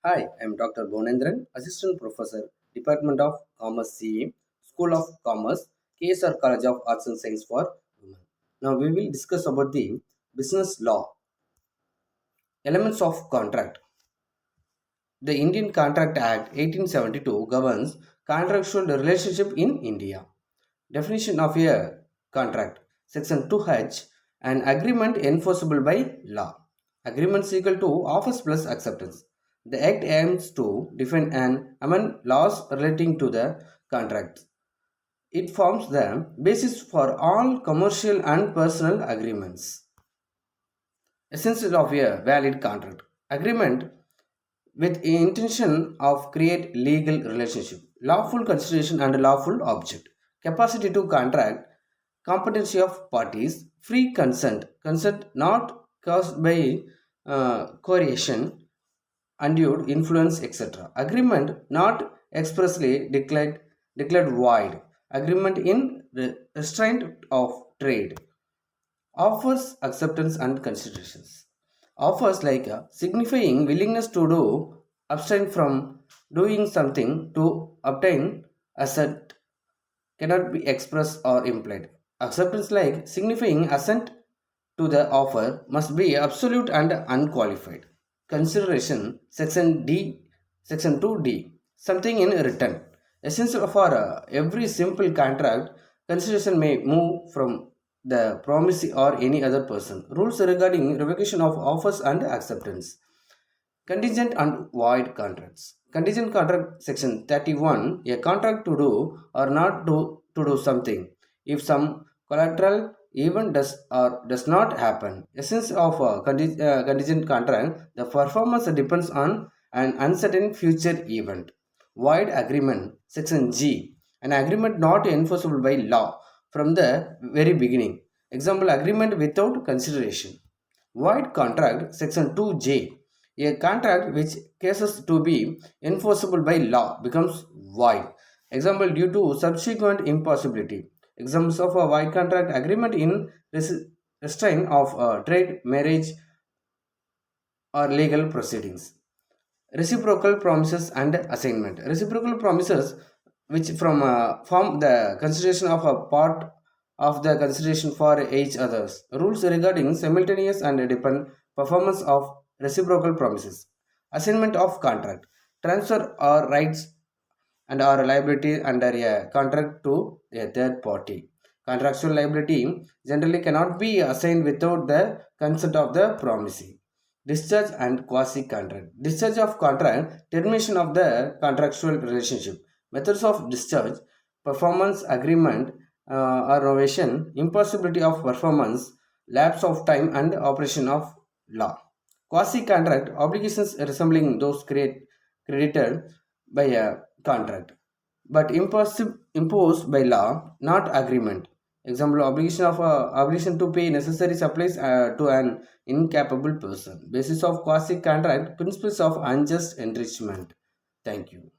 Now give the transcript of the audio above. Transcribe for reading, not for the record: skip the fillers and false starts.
Hi, I'm Dr. Puvanendran, Assistant Professor, Department of Commerce CE, School of Commerce, KSR College of Arts and Science for Women. Now we will discuss about the business law, elements of contract. The Indian Contract Act 1872 governs contractual relationship in India. Definition of a contract. Section 2H, an agreement enforceable by law. Agreement is equal to offers plus acceptance. The Act aims to define and amend laws relating to the contract. It forms the basis for all commercial and personal agreements. Essential of a valid contract. Agreement with intention of create legal relationship, lawful consideration and lawful object, capacity to contract, competency of parties, free consent not caused by coercion, undue influence, etc. Agreement not expressly declared void. Agreement in restraint of trade. Offers acceptance and considerations. Offers like signifying willingness to do, abstain from doing something to obtain assent cannot be expressed or implied. Acceptance like signifying assent to the offer must be absolute and unqualified. Consideration section 2D, something in return. Essential for every simple contract, consideration may move from the promisee or any other person. Rules regarding revocation of offers and acceptance. Contingent and void contracts. Contingent contract section 31, a contract to do or not to do something. If some collateral event does or does not happen. Essence of a contingent contract, the performance depends on an uncertain future event. Void agreement section G, an agreement not enforceable by law from the very beginning. Example, agreement without consideration. Void contract section 2J, a contract which cases to be enforceable by law becomes void. Example, due to subsequent impossibility. Examples of a void contract: agreement in restraint of trade, marriage, or legal proceedings. Reciprocal promises and assignment. Reciprocal promises which from form the consideration of a part of the consideration for each others. Rules regarding simultaneous and dependent performance of reciprocal promises. Assignment of contract. Transfer or rights and or liability under a contract to a third party. Contractual liability generally cannot be assigned without the consent of the promisee. Discharge and quasi contract. Discharge of contract, termination of the contractual relationship. Methods of discharge: performance agreement or novation, impossibility of performance, lapse of time, and operation of law. Quasi contract, obligations resembling those credited by a contract, but imposed by law, not agreement. Example, obligation to pay necessary supplies to an incapable person. Basis of quasi contract, principles of unjust enrichment. Thank you.